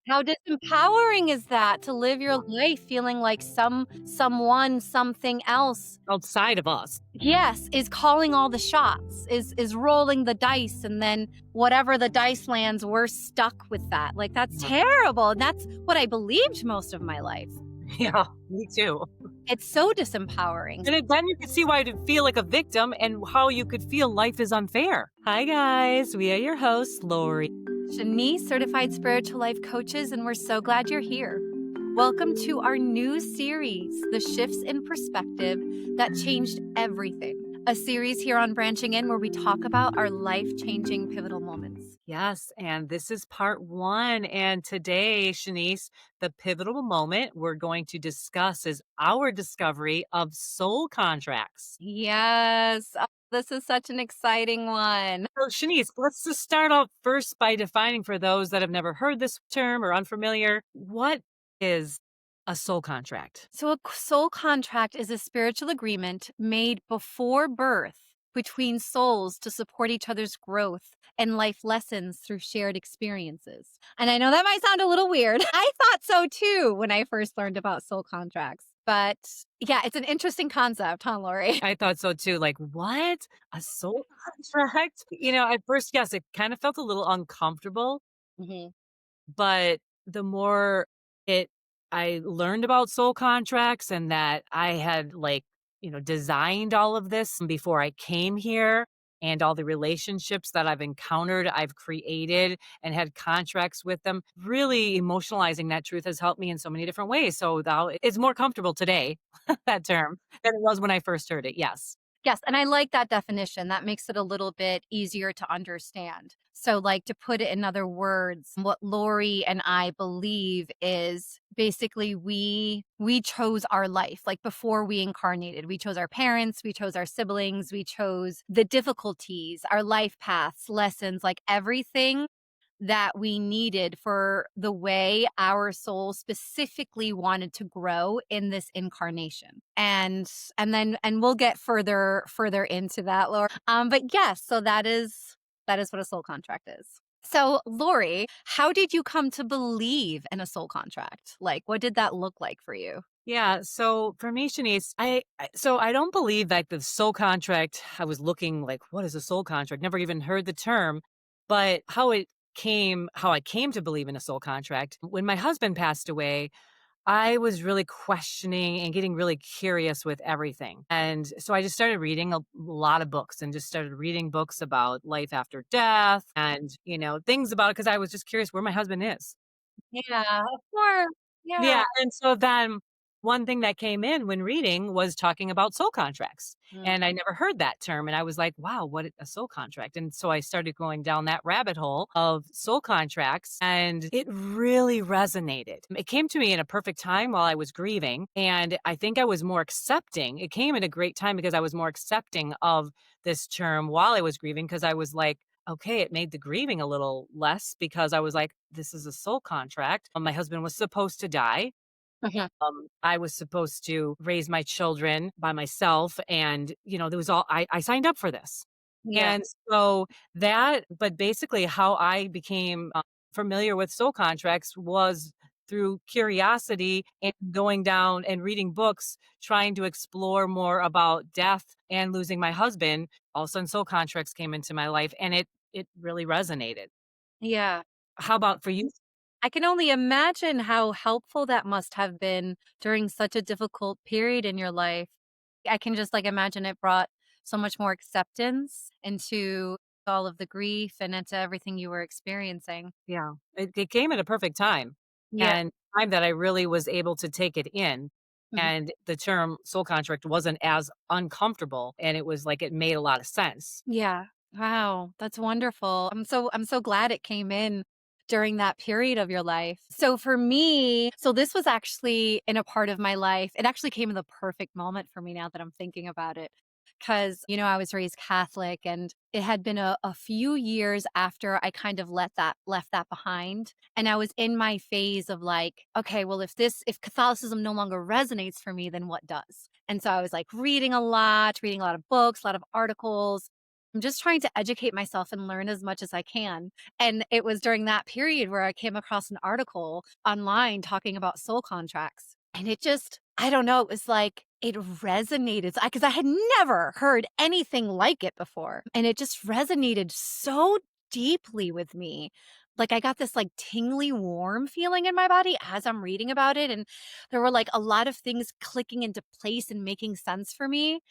How disempowering is that to live your life feeling like someone, something else, Outside of us. yes, is calling all the shots, is rolling the dice, and then whatever the dice lands, we're stuck with that. Like, that's Yeah. terrible, and that's what I believed most of my life. Yeah, me too. It's so disempowering. Then you could see why you'd feel like a victim and how you could feel life is unfair. Hi, guys. We are your hosts, Lori. Shanice, certified spiritual life coaches, and we're so glad you're here. Welcome to our new series, The Shifts in Perspective That Changed Everything. A series here on Branching In where we talk about our life changing pivotal moments. Yes, and this is part one. And today, Shanice, the pivotal moment we're going to discuss is our discovery of soul contracts. Yes, this is such an exciting one. So, Shanice, let's just start off first by defining for those that have never heard this term or unfamiliar, what is a soul contract? So, a soul contract is a spiritual agreement made before birth between souls to support each other's growth and life lessons through shared experiences. And I know that might sound a little weird. I thought so too when I first learned about soul contracts. But yeah, it's an interesting concept, huh, Lori? I thought so too. Like, what? A soul contract? At first, yes, it kind of felt a little uncomfortable, Hmm. but the more it I learned about soul contracts and that I had designed all of this before I came here and all the relationships that I've encountered, I've created and had contracts with them. Really emotionalizing that truth has helped me in so many different ways. So now it's more comfortable today, that term, than it was when I first heard it. Yes. Yes, and I like that definition. That makes it a little bit easier to understand. So, like, to put it in other words, what Lori and I believe is basically we chose our life. Like, before we incarnated, we chose our parents, we chose our siblings, we chose the difficulties, our life paths, lessons, like everything that we needed for the way our soul specifically wanted to grow in this incarnation. And we'll get further into that, Laura. But yes, so that is what a soul contract is. So, Lori, how did you come to believe in a soul contract? Like, what did that look like for you? Yeah. So for me, Shanice, I don't believe that the soul contract. I was looking like, what is a soul contract? Never even heard the term, but how I came to believe in a soul contract. When my husband passed away, I was really questioning and getting really curious with everything. And so I just started reading a lot of books and just started reading books about life after death and, things about it because I was just curious where my husband is. Yeah, of course. Yeah. Yeah, and so then one thing that came in when reading was talking about soul contracts, and I never heard that term, and I was like, "Wow, a soul contract?" And so I started going down that rabbit hole of soul contracts, and it really resonated. It came to me in a perfect time while I was grieving, and I think I was more accepting. It came at a great time because I was more accepting of this term while I was grieving because I was like, okay, it made the grieving a little less because I was like, this is a soul contract. My husband was supposed to die. Mhm. I was supposed to raise my children by myself. And, there was I signed up for this. Yeah. And so but basically, how I became familiar with soul contracts was through curiosity and going down and reading books, trying to explore more about death and losing my husband. All of a sudden, soul contracts came into my life, and it really resonated. Yeah. How about for you? I can only imagine how helpful that must have been during such a difficult period in your life. I can just like imagine it brought so much more acceptance into all of the grief and into everything you were experiencing. Yeah, it came at a perfect time, Yeah. and time that I really was able to take it in, Mhm. and the term soul contract wasn't as uncomfortable, and it was like it made a lot of sense. Yeah. Wow, that's wonderful. I'm so glad it came in during that period of your life. So for me, so this was actually in a part of my life. It actually came in the perfect moment for me now that I'm thinking about it. Cause, I was raised Catholic and it had been a few years after I kind of left that behind. And I was in my phase of like, okay, well, if Catholicism no longer resonates for me, then what does? And so I was like reading a lot of books, a lot of articles, I'm just trying to educate myself and learn as much as I can. And it was during that period where I came across an article online talking about soul contracts. And it just, I don't know, it was like it resonated because I had never heard anything like it before. And it just resonated so deeply with me. Like I got this like tingly warm feeling in my body as I'm reading about it. And there were like a lot of things clicking into place and making sense for me.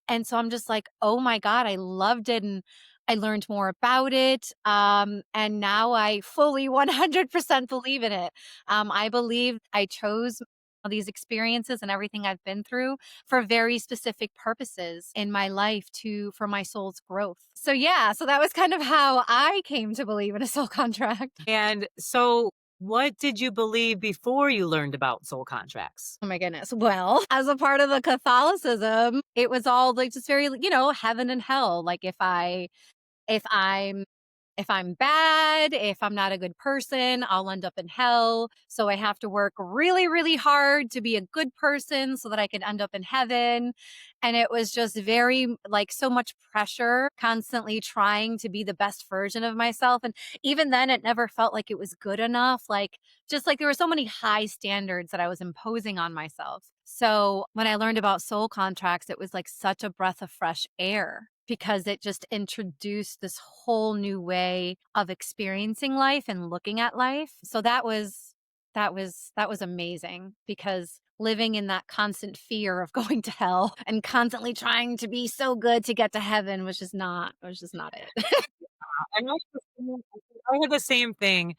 And so I'm just like, "Oh my god, I loved it," and I learned more about it, and now I fully 100% believe in it. I believe I chose these experiences and everything I've been through for very specific purposes in my life to for my soul's growth. So, yeah, so that was kind of how I came to believe in a soul contract. And so, what did you believe before you learned about soul contracts? Oh my goodness. Well, as a part of the Catholicism, it was all like just very, heaven and hell. Like if I'm if I'm bad, if I'm not a good person, I'll end up in hell. So I have to work really, really hard to be a good person so that I can end up in heaven. And it was just very like so much pressure, constantly trying to be the best version of myself. And even then, it never felt like it was good enough. Like, just like there were so many high standards that I was imposing on myself. So when I learned about soul contracts, it was like such a breath of fresh air because it just introduced this whole new way of experiencing life and looking at life. So that was amazing because living in that constant fear of going to hell and constantly trying to be so good to get to heaven was just not it. And I had the same thing,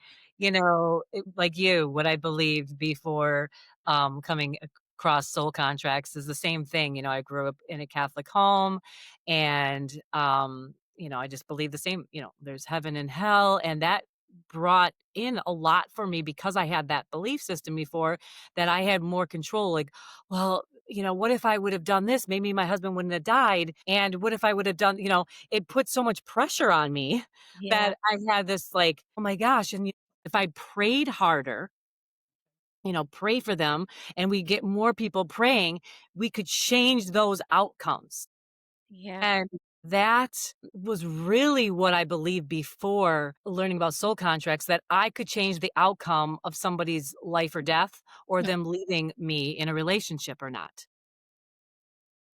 like you, what I believed before, coming across soul contracts is the same thing. I grew up in a Catholic home and, I just believe the same, there's heaven and hell. And that brought in a lot for me because I had that belief system before that I had more control. Like, well, what if I would have done this? Maybe my husband wouldn't have died. And what if I would have done, it put so much pressure on me Yeah. that I had this like, "Oh my gosh," and if I prayed harder, pray for them, and we get more people praying, we could change those outcomes. Yeah. And that was really what I believed before learning about soul contracts, that I could change the outcome of somebody's life or death, or Mm, them leaving me in a relationship or not.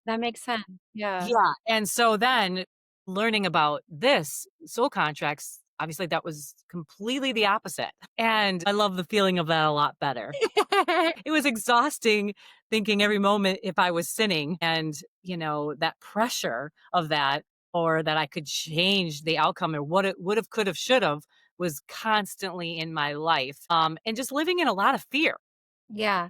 that makes sense. Yeah. Yeah, and so then learning about this soul contracts, obviously that was completely the opposite, and I love the feeling of that a lot better. It was exhausting thinking every moment if I was sinning and, that pressure of that, or that I could change the outcome, or what it would have, could have, should have, was constantly in my life, and just living in a lot of fear. Yeah.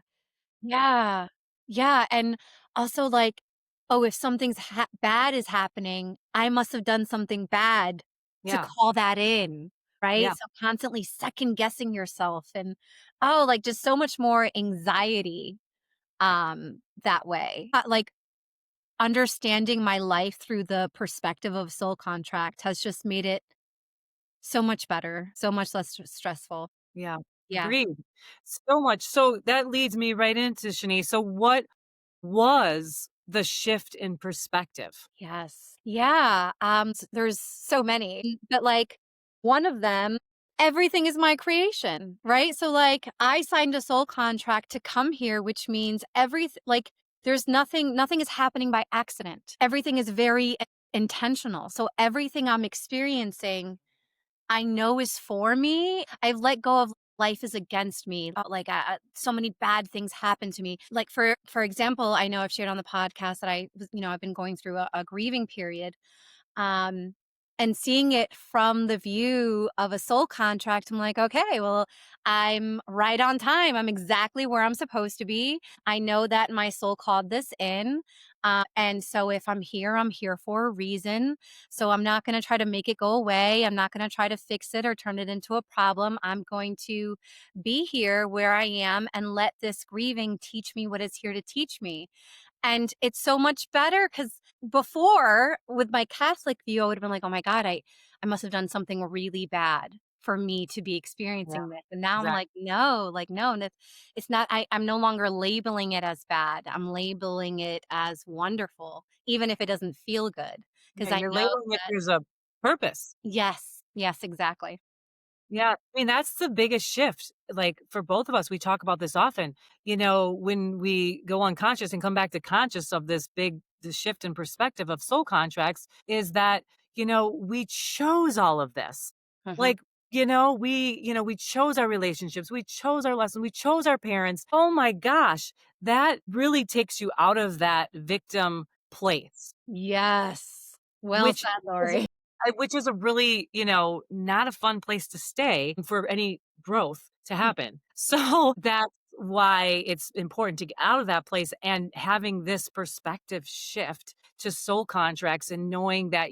Yeah. Yeah, and also, like, oh, if something's bad is happening, I must have done something bad to Yeah, call that in, right? yeah, So constantly second guessing yourself and, oh, like, just so much more anxiety, that way. Like, understanding my life through the perspective of soul contract has just made it so much better, so much less stressful. yeah. Yeah. Agreed. So much. So that leads me right into Shanice. So what was the shift in perspective? Yes. Yeah, there's so many, but, like, one of them, everything is my creation, right? So, like, I signed a soul contract to come here, which means like, there's nothing is happening by accident. Everything is very intentional. So everything I'm experiencing I know is for me. I've let go of life is against me. Like so many bad things happen to me. Like for example, I know I've shared on the podcast that I've been going through a grieving period. Um, and seeing it from the view of a soul contract, I'm like, okay, well, I'm right on time. I'm exactly where I'm supposed to be. I know that my soul called this in. And so if I'm here for a reason. So I'm not going to try to make it go away. I'm not going to try to fix it or turn it into a problem. I'm going to be here where I am and let this grieving teach me what it's here to teach me. And it's so much better because before, with my Catholic view, I would have been like, "Oh my god, I must have done something really bad for me to be Yeah, experiencing this." And now I'm exactly. like, "No, like, no, and it's not I'm no longer labeling it as bad. I'm labeling it as wonderful, even if it doesn't feel good." because Yeah, I you're know labeling it that. there's a purpose. Yes, yes, exactly. Yeah, I mean, that's the biggest shift. Like for both of us, we talk about this often. When we go unconscious and come back to conscious of this shift in perspective of soul contracts is that, we chose all of this. Mhm. Like, we chose our relationships, we chose our lessons, we chose our parents. Oh my gosh, that really takes you out of that victim place. Yes. Well Which said, is Lori. which is a really, not a fun place to stay for any growth to happen. So, that's why it's important to get out of that place and having this perspective shift to soul contracts and knowing that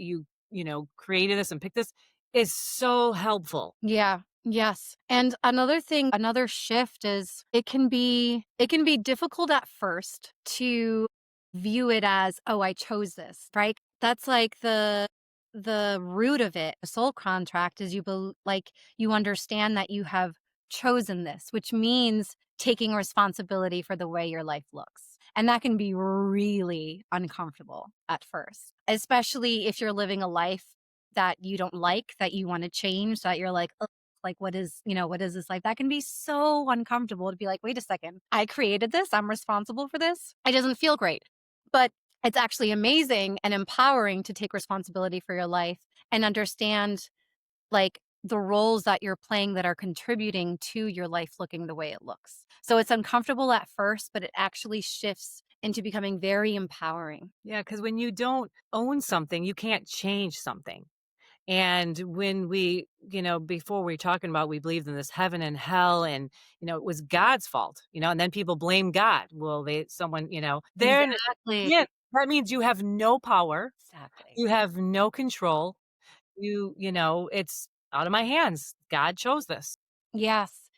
created this and picked this is so helpful. Yeah. Yes. And another thing, another shift is it can be difficult at first to view it as, "Oh, I chose this," right? That's like the root of it. A soul contract is you understand that you have chosen this, which means taking responsibility for the way your life looks. And that can be really uncomfortable at first, especially if you're living a life that you don't like, that you want to change, that you're like, "Ugh, like what is this life?" That can be so uncomfortable to be like, wait a second, I created this, I'm responsible for this. It doesn't feel great. But it's actually amazing and empowering to take responsibility for your life and understand like the roles that you're playing that are contributing to your life looking the way it looks. So it's uncomfortable at first, but it actually shifts into becoming very empowering. Yeah, because when you don't own something, you can't change something. And when before we were talking about we believed in this heaven and hell and, it was God's fault, and then people blame God. Well, then, Exactly. yeah, that means you have no power, Exactly. you have no control. It's out of my hands. God chose this. Yes.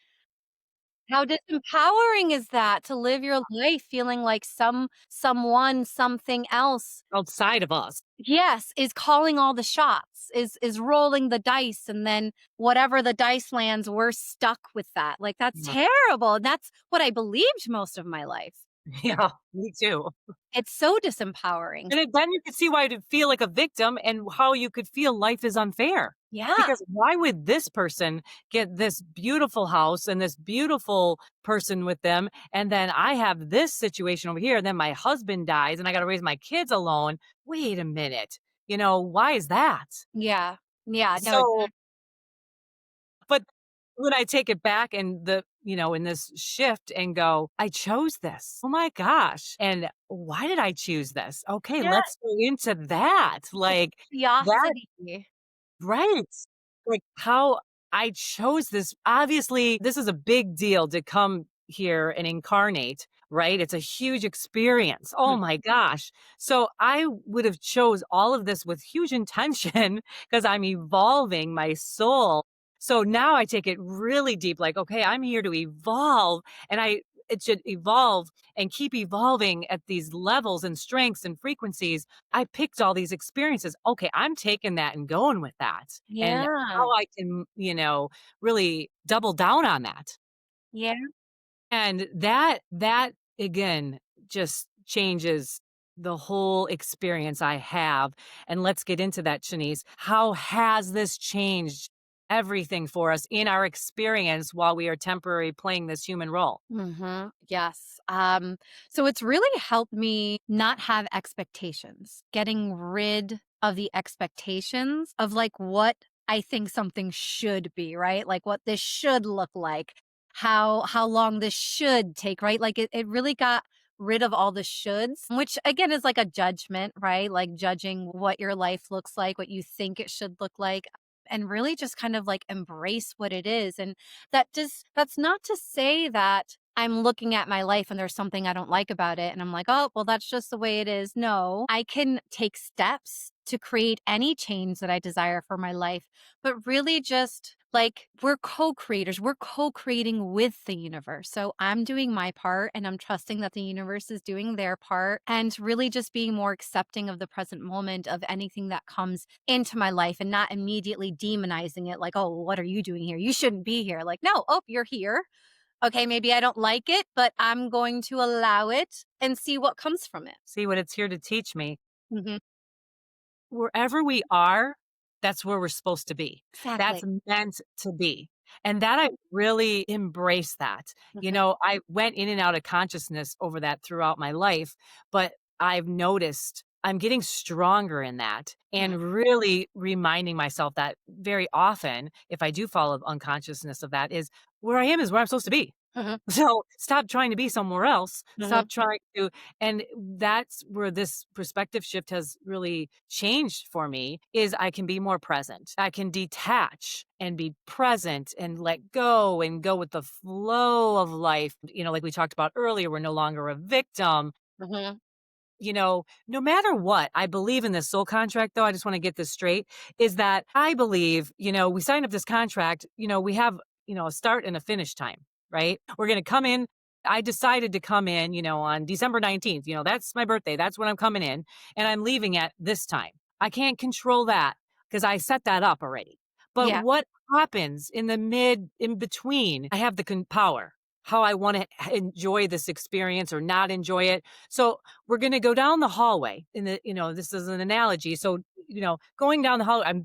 How disempowering is that to live your life feeling like someone, something else, Outside of us. yes, is calling all the shots, is rolling the dice, and then whatever the dice lands, we're stuck with that. Like, that's Yeah. terrible, and that's what I believed most of my life. Yeah, me too. It's so disempowering. Then you could see why you'd feel like a victim and how you could feel life is unfair. Yeah, Because why would this person get this beautiful house and this beautiful person with them, and then I have this situation over here, and then my husband dies and I gotta raise my kids alone? Wait a minute. Why is that? yeah, yeah, no, So but when I take it back and in this shift and go, I chose this. Oh my gosh. And why did I choose this? Okay, yeah, let's go into that. Like that, curiosity. right. Like how I chose this. Obviously, this is a big deal to come here and incarnate, right? It's a huge experience. Oh Mhm. my gosh. So I would have chose all of this with huge intention because I'm evolving my soul. So now I take it really deep like, okay, I'm here to evolve and it should evolve and keep evolving at these levels and strengths and frequencies. I picked all these experiences. Okay, I'm taking that and going with that. And Yeah, how I can, really double down on that. yeah. And that again just changes the whole experience I have. And let's get into that, Shanice. How has this changed everything for us in our experience while we are temporarily playing this human role? Yes. So it's really helped me not have expectations, getting rid of the expectations of like what I think something should be, right? Like what this should look like, how long this should take, right? Like it really got rid of all the shoulds, which again is like a judgment, right? Like judging what your life looks like, what you think it should look like, and really just kind of like embrace what it is. And that's not to say that I'm looking at my life and there's something I don't like about it and I'm like, "Oh, well that's just the way it is." No, I can take steps to create any change that I desire for my life, but really just like we're co-creators. We're co-creating with the universe. So I'm doing my part and I'm trusting that the universe is doing their part and really just being more accepting of the present moment of anything that comes into my life and not immediately demonizing it like, "Oh, what are you doing here? You shouldn't be here." Like, "No, oh, you're here. Okay, maybe I don't like it, but I'm going to allow it and see what comes from it." See what it's here to teach me. Mhm. wherever we are, that's where we're supposed to be. That's Exactly. meant to be. And that I really embrace that. You Mhm, know, I went in and out of consciousness over that throughout my life, but I've noticed I'm getting stronger in that mhm, and really reminding myself that very often, if I do fall of unconsciousness of that, is where I am is where I'm supposed to be. mhm, So, stop trying to be somewhere else. mhm, Stop trying to and that's where this perspective shift has really changed for me, is I can be more present. I can detach and be present and let go and go with the flow of life. You know, like we talked about earlier, we're no longer a victim. mhm. You know, no matter what, I believe in this soul contract, though. I just want to get this straight, is that I believe, you know, we signed up this contract, you know, we have, you know, a start and a finish time, right? We're going to come in. I decided to come in, you know, on December 19th. You know, that's my birthday. That's when I'm coming in. And I'm leaving at this time. I can't control that because I set that up already. But Yeah, what happens in the in between, I have the power, how I want to enjoy this experience or not enjoy it. So we're going to go down the hallway in the, you know, this is an analogy. So, you know, going down the hallway, I'm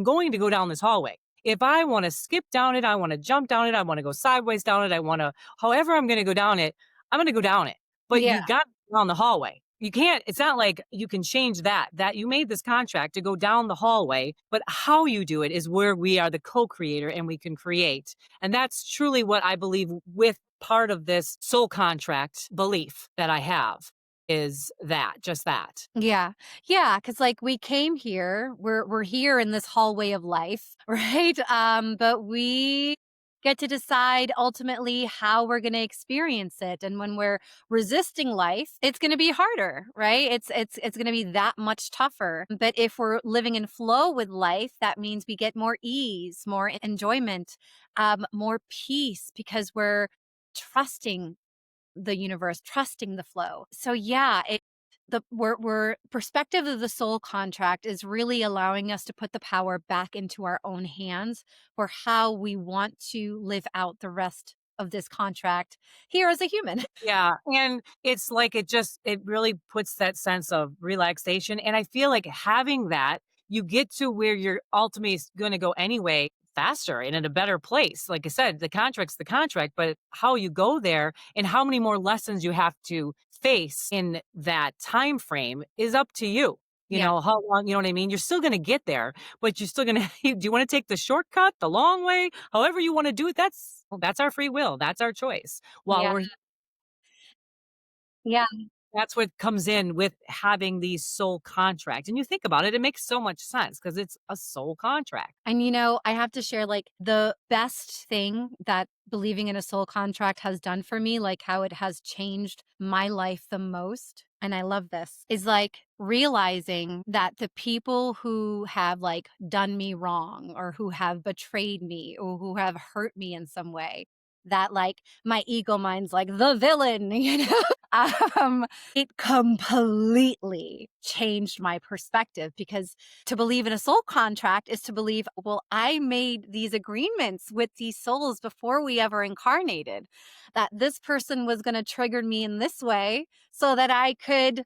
going to go down this hallway. If I want to skip down it, I want to jump down it, I want to go sideways down it, I want to, however I'm going to go down it, I'm going to go down it. But yeah, you got down the hallway. You can't, it's not like you can change that you made this contract to go down the hallway, but how you do it is where we are the co-creator and we can create. And that's truly what I believe with part of this soul contract belief that I have is that, just that. yeah, yeah. Because like, we came here, we're here in this hallway of life, right? But we get to decide ultimately how we're gonna experience it, and when we're resisting life, it's gonna be harder, right? It's gonna be that much tougher, but if we're living in flow with life, that means we get more ease, more enjoyment, more peace, because we're trusting the universe, trusting the flow. So yeah, we're perspective of the soul contract is really allowing us to put the power back into our own hands for how we want to live out the rest of this contract here as a human. Yeah, and it's like it really puts that sense of relaxation, and I feel like having that, you get to where you're ultimately gonna go anyway faster and in a better place. Like I said, the contract's the contract, but how you go there and how many more lessons you have to face in that time frame is up to you. You Yeah. know, how long, you know what I mean? You're still gonna get there, but you're still gonna do you wanna take the shortcut, the long way? However you wanna do it, that's our free will, that's our choice. While Yeah. we're Yeah. that's what comes in with having these soul contracts, and you think about it, it makes so much sense because it's a soul contract. And, I have to share, like, the best thing that believing in a soul contract has done for me, like, how it has changed my life the most, and I love this, is, like, realizing that the people who have, like, done me wrong or who have betrayed me or who have hurt me in some way, that, like, my ego mind's like, "The villain," it completely changed my perspective, because to believe in a soul contract is to believe, well, I made these agreements with these souls before we ever incarnated, that this person was going to trigger me in this way so that I could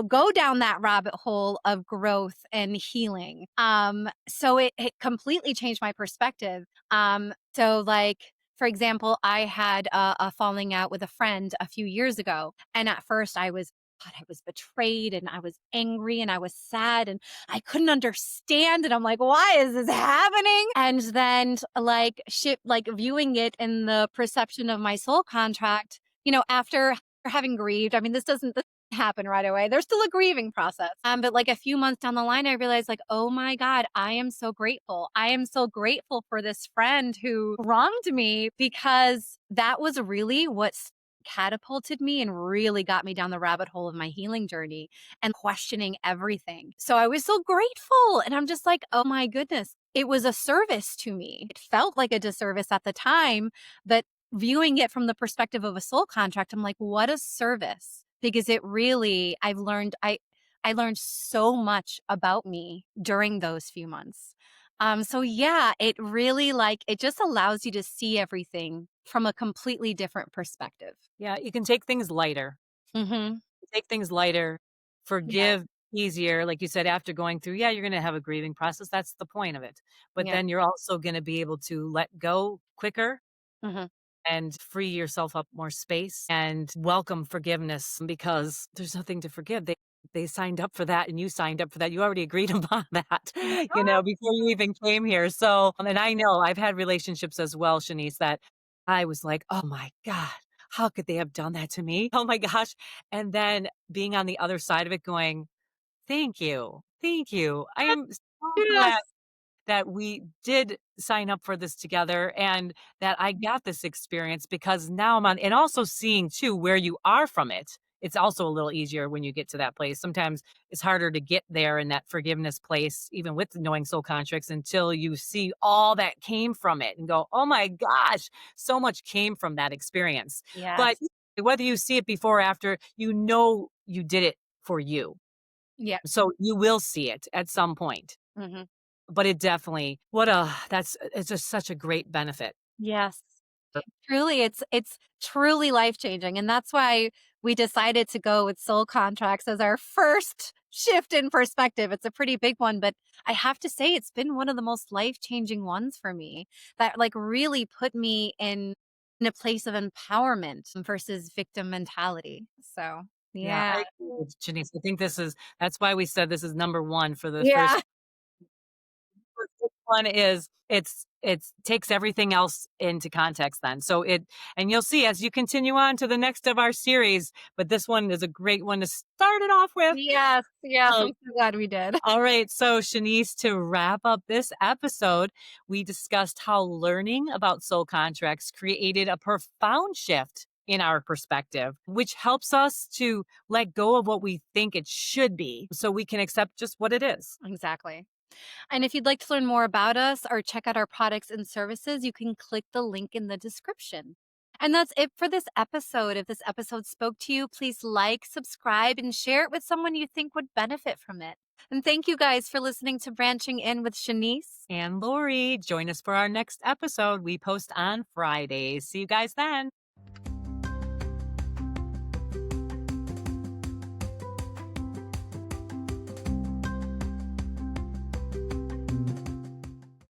go down that rabbit hole of growth and healing. So it completely changed my perspective. So like, for example, I had a falling out with a friend a few years ago. And at first I was betrayed and I was angry and I was sad and I couldn't understand. And I'm like, why is this happening? And then like viewing it in the perception of my soul contract, after having grieved, I mean, this doesn't happen right away. There's still a grieving process. But like a few months down the line, I realized like, oh my God, I am so grateful. I am so grateful for this friend who wronged me, because that was really what catapulted me and really got me down the rabbit hole of my healing journey and questioning everything. So I was so grateful. And I'm just like, oh my goodness, it was a service to me. It felt like a disservice at the time, but viewing it from the perspective of a soul contract, I'm like, what a service. Because it really, I learned so much about me during those few months. So yeah, it really like it just allows you to see everything from a completely different perspective. Yeah, you can take things lighter. Mhm. Take things lighter, Yeah. forgive easier, like you said, after going through, yeah, you're gonna have a grieving process, that's the point of it. But Yeah. then you're also gonna be able to let go quicker Mhm. and free yourself up more space and welcome forgiveness because there's nothing to forgive. They signed up for that and you signed up for that. You already agreed upon that, before you even came here. So, and I know I've had relationships as well, Shanice, that I was like, oh my God, how could they have done that to me? Oh my gosh. And then being on the other side of it going, thank you. Thank you. I am so Yes. glad that we did sign up for this together and that I got this experience because now I'm on and also seeing too where you are from it. It's also a little easier when you get to that place. Sometimes it's harder to get there in that forgiveness place, even with the knowing soul contracts, until you see all that came from it and go, oh my gosh, so much came from that experience. But Yes. whether you see it before or after, you know you did it for you. Yeah. So you will see it at some point. Mhm. But it definitely it's just such a great benefit. Yes. Truly, it's truly life-changing, and that's why we decided to go with soul contracts as our first shift in perspective. It's a pretty big one, but I have to say it's been one of the most life-changing ones for me that, like, really put me in a place of empowerment versus victim mentality. So, Yeah, I yeah. agree with Janice. I think that's why we said this is number 1 for the Yeah. first one is it's takes everything else into context then. So it and you'll see as you continue on to the next of our series, but this one is a great one to start it off with. Yes, yes, Um I'm so glad we did. All right. So, Shanice, to wrap up this episode, we discussed how learning about soul contracts created a profound shift in our perspective, which helps us to let go of what we think it should be so we can accept just what it is. Exactly. And if you'd like to learn more about us or check out our products and services, you can click the link in the description. And that's it for this episode. If this episode spoke to you, please like, subscribe, and share it with someone you think would benefit from it. And thank you guys for listening to Branching In with Shanice. And Lori, join us for our next episode. We post on Fridays. See you guys then.